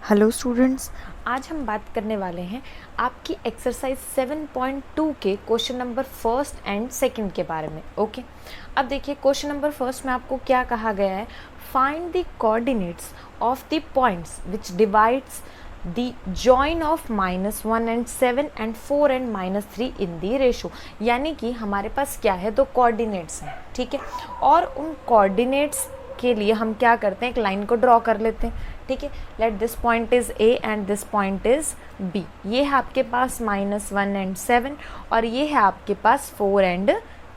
Hello students, आज हम बात करने वाले हैं आपकी एक्सरसाइज 7.2 के question number first and second के बारे में। ओके, अब देखिए क्वेश्चन नंबर फर्स्ट में आपको क्या कहा गया है, find the coordinates of the points which divides the join of -1 and 7 and 4 and -3 in the ratio. यानी कि हमारे पास क्या है, दो कोऑर्डिनेट्स हैं, ठीक है, और उन कोऑर्डिनेट्स के लिए हम क्या करते हैं, एक लाइन को ड्रॉ कर लेते हैं, ठीक है। Let this point is A and this point is B. ये है आपके पास -1 एंड 7 और ये है आपके पास 4 and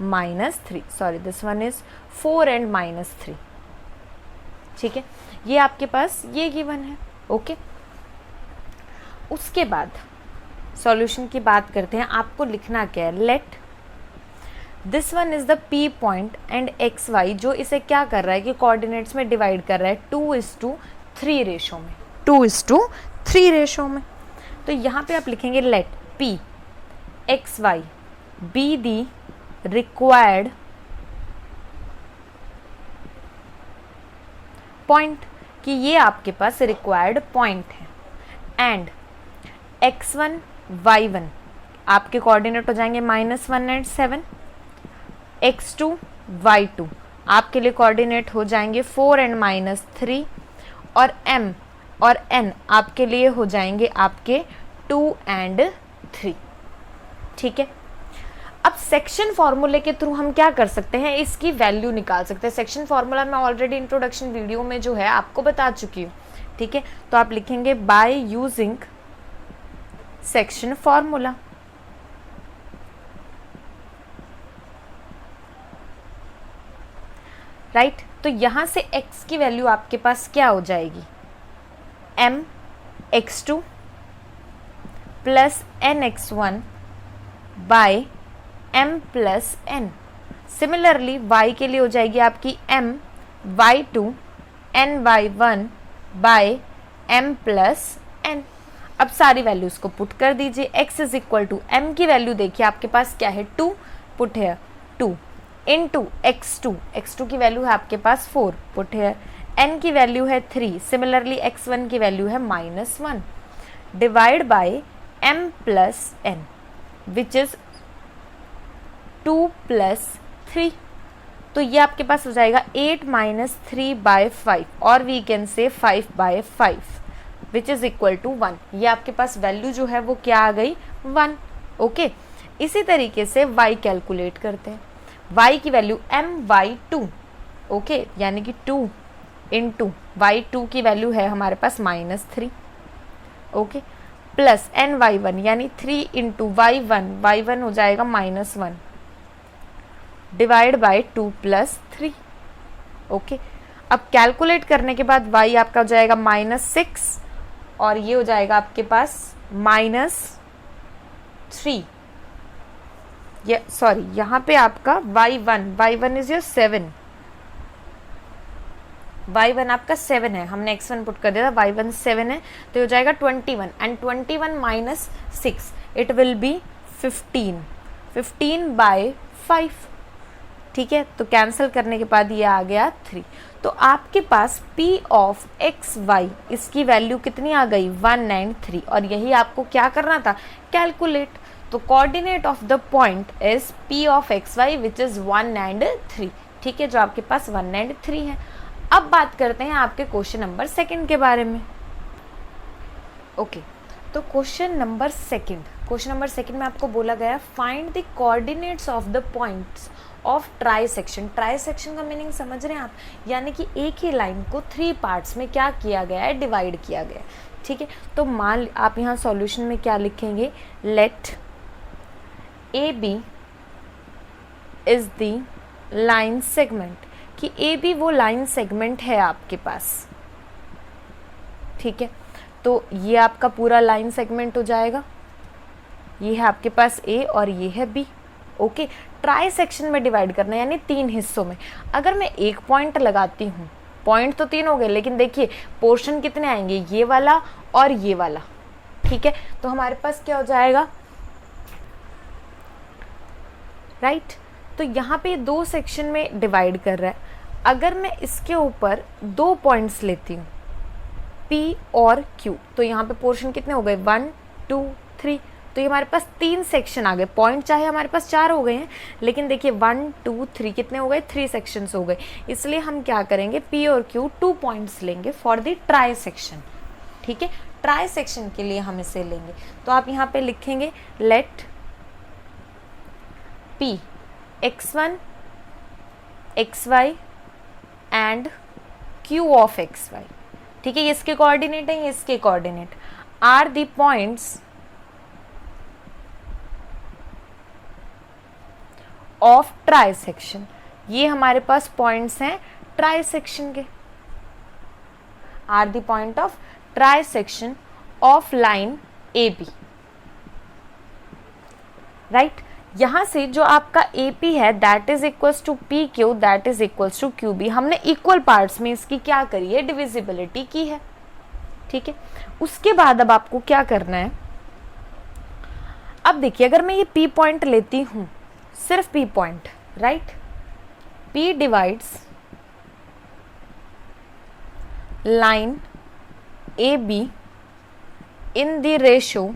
-3। Sorry, this one is 4 and -3, ठीक है। ये आपके पास ये गिवन है। ओके, उसके बाद सॉल्यूशन की बात करते हैं। आपको लिखना क्या है, let this one is the P point and XY, जो इसे क्या कर रहा है कि कोऑर्डिनेट्स में डिवाइड कर रहा है 2:3 रेशो में, 2:3 रेशो में। तो यहाँ पे आप लिखेंगे let P XY be the required point, कि ये आपके पास रिक्वायर्ड पॉइंट है, एंड X1 Y1 आपके कोऑर्डिनेट हो जाएंगे -1 एंड 7, X2 Y2 आपके लिए कोऑर्डिनेट हो जाएंगे 4 एंड -3, और M और N आपके लिए हो जाएंगे आपके 2 एंड 3, ठीक है। अब सेक्शन फॉर्मूले के थ्रू हम क्या कर सकते हैं, इसकी वैल्यू निकाल सकते हैं। सेक्शन फॉर्मूला मैं ऑलरेडी इंट्रोडक्शन वीडियो में जो है आपको बता चुकी हूँ, ठीक है। तो आप लिखेंगे by using section formula. Right, तो यहां से x की वैल्यू आपके पास क्या हो जाएगी, m x2 plus n x1 by m plus n। Similarly y के लिए हो जाएगी आपकी m y2 n y1 by m plus n। अब सारी वैल्यूज को पुट कर दीजिए। x is equal to m की वैल्यू देखिए आपके पास क्या है, 2, पुट है 2 इंटू x2 की वैल्यू है आपके पास 4, पुट है n की वैल्यू है 3, सिमिलरली x1 की वैल्यू है -1, divide by m plus n which is 2 plus 3। तो ये आपके पास हो जाएगा 8 - 3/5, और वी कैन से 5/5 विच इज इक्वल टू 1। ये आपके पास वैल्यू जो है वो क्या आ गई, 1। ओके, इसी तरीके से y कैलकुलेट करते हैं। y की वैल्यू my2, ओके, यानी कि 2 इंटू y2 की वैल्यू है हमारे पास -3, ओके, प्लस ny1 यानी 3 इंटू y1 हो जाएगा -1, डिवाइड बाय 2 प्लस 3। ओके, अब कैलकुलेट करने के बाद y आपका हो जाएगा -6 और ये हो जाएगा आपके पास -3। ये सॉरी, यहाँ पे आपका y1 इज योर 7, y1 आपका 7 है, हमने x1 पुट कर दिया था, y1 7 है, तो हो जाएगा 21, एंड 21 - 6 इट विल बी 15/5, ठीक है। तो कैंसिल करने के बाद ये आ गया 3। तो आपके पास P ऑफ XY इसकी वैल्यू कितनी आ गई, 1 एंड 3, और यही आपको क्या करना था, कैलकुलेट। तो coordinate of the point is P of XY which is 1 and 3, ठीक है, जो आपके पास 1 एंड 3 है। अब बात करते हैं आपके क्वेश्चन नंबर सेकंड के बारे में। ओके, तो क्वेश्चन नंबर सेकंड में आपको बोला गया find the coordinates of the points of try section. Try section का मीनिंग समझ रहे हैं आप, यानी कि एक ही लाइन को 3 पार्ट्स में क्या किया गया है, डिवाइड किया गया है, ठीक है। तो मान आप यहाँ सॉल्यूशन में क्या लिखेंगे, let AB is the line segment, कि AB वो लाइन सेगमेंट है आपके पास, ठीक है। तो ये आपका पूरा लाइन सेगमेंट हो जाएगा, ये है आपके पास A और ये है B। ओके, ट्राई सेक्शन में डिवाइड करना है, यानी 3 हिस्सों में। अगर मैं एक पॉइंट लगाती हूँ, पॉइंट तो 3 हो गए, लेकिन देखिए पोर्शन कितने आएंगे, ये वाला और ये वाला, ठीक है। तो हमारे पास क्या हो जाएगा, राइट। तो यहाँ पे 2 सेक्शन में डिवाइड कर रहा है। अगर मैं इसके ऊपर 2 पॉइंट्स लेती हूँ, P और Q। तो यहाँ पे पोर्शन कितने हो गए, 1 2 3, तो ये हमारे पास 3 सेक्शन आ गए। पॉइंट चाहे हमारे पास 4 हो गए हैं, लेकिन देखिए 1 2 3 कितने हो गए, 3 सेक्शंस हो गए। इसलिए हम क्या करेंगे, P और Q 2 पॉइंट्स लेंगे फॉर द ट्राई सेक्शन। ठीक है, ट्राई सेक्शन के लिए हम इसे लेंगे। तो आप यहाँ पे लिखेंगे let P x1 xy and Q of xy। ठीक है, ये इसके कोऑर्डिनेट है, ये इसके coordinate are the points of trisection. ये हमारे पास पॉइंट्स हैं ट्राई सेक्शन के, are the point of trisection of line A B. Right, यहां से जो आपका ए पी है that is equals to P Q that is equals to Q B. हमने इक्वल पार्ट्स में इसकी क्या करी है, डिविजिबिलिटी की है। ठीक है, उसके बाद अब आपको क्या करना है, अब देखिए अगर मैं ये पी पॉइंट लेती हूं, सिर्फ P point, right, P divides line A be in the ratio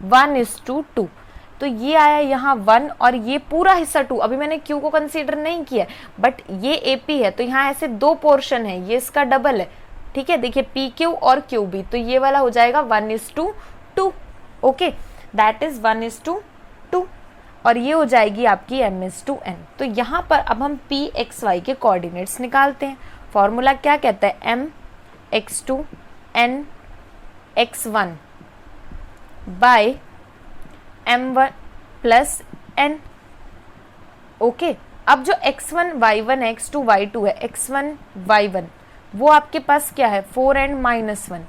1:2। तो ये आया यहाँ 1 और ये पूरा हिस्सा 2। अभी मैंने Q को कंसीडर नहीं किया, बट ये AP है तो यहाँ ऐसे 2 पोर्शन है, ये इसका डबल है। ठीक है, देखिए PQ और QB, तो ये वाला हो जाएगा 1:2। ओके, दैट इज 1:2 और ये हो जाएगी आपकी M:n। तो यहाँ पर अब हम PXY के कोऑर्डिनेट्स निकालते हैं। फॉर्मूला क्या कहता है, M(x2) n x1 by M1 plus n। Okay, अब जो x1 y1 x2 y2 है, x1 y1 वो आपके पास क्या है, 4n-1,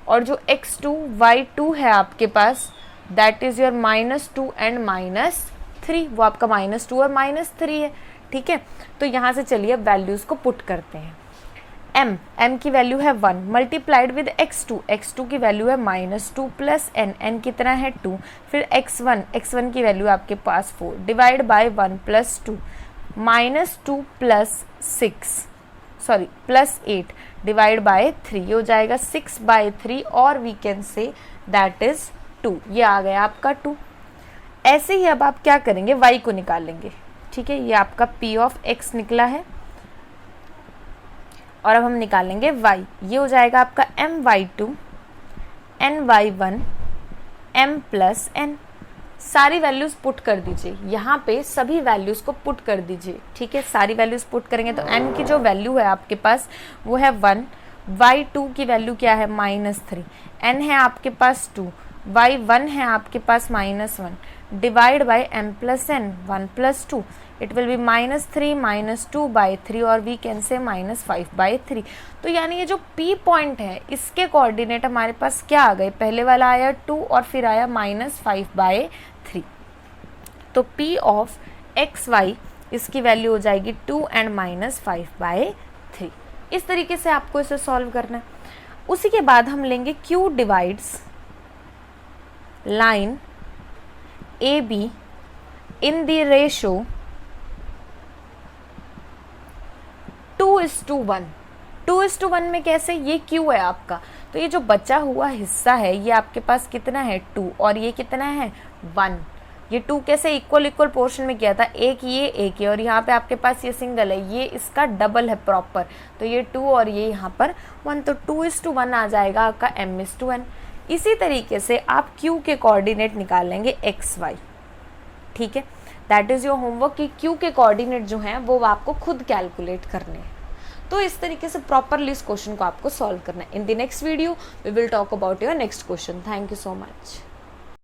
और जो x2 y2 है आपके पास दैट इज योर -2 and -3, वो आपका -2 और -3 है। ठीक है, तो यहाँ से चलिए वैल्यूज को पुट करते हैं। m की वैल्यू है 1 मल्टीप्लाइड विद x2 की वैल्यू है -2 प्लस n कितना है 2, फिर x1 की वैल्यू आपके पास 4 divide by 1 plus 2 -2 plus 8 divide by 3, ये हो जाएगा 6/3 और we can say that is 2। ये आ गया आपका 2। ऐसे ही अब आप क्या करेंगे, y को निकालेंगे। ठीक है, ये आपका P ऑफ x निकला है और अब हम निकालेंगे y। ये हो जाएगा आपका my2 ny1 m plus n। सारी वैल्यूज पुट कर दीजिए, यहाँ पे सभी वैल्यूज को पुट कर दीजिए। ठीक है, सारी वैल्यूज पुट करेंगे तो m की जो वैल्यू है आपके पास वो है 1, y2 की वैल्यू क्या है -3, n है आपके पास 2, y1 है आपके पास -1 divide by m plus n 1 plus 2, it will be -3 -2/3 और वी कैन से -5/3। तो यानी ये जो P पॉइंट है इसके कोऑर्डिनेट हमारे पास क्या आ गए, पहले वाला आया 2 और फिर आया -5/3। तो P ऑफ XY इसकी वैल्यू हो जाएगी 2 and -5/3। इस तरीके से आपको इसे सॉल्व करना है। उसी के बाद हम लेंगे Q divides line AB in the ratio 2:1। 2:1 में कैसे, ये Q है आपका, तो ये जो बचा हुआ हिस्सा है ये आपके पास कितना है 2 और ये कितना है 1। ये 2 कैसे इक्वल पोर्शन में किया था, एक ये और यहाँ पे आपके पास ये सिंगल है, ये इसका डबल है प्रॉपर, तो ये 2 और ये यहाँ पर 1, तो 2:1 आ जाएगा आपका M:n। इसी तरीके से आप Q के कोऑर्डिनेट निकाल लेंगे XY। ठीक है, दैट इज योर होमवर्क कि Q के कोऑर्डिनेट जो हैं वो आपको खुद कैलकुलेट करने हैं। तो इस तरीके से प्रॉपरली इस क्वेश्चन को आपको सॉल्व करना है। In the next video we will talk about your next question. Thank you so much.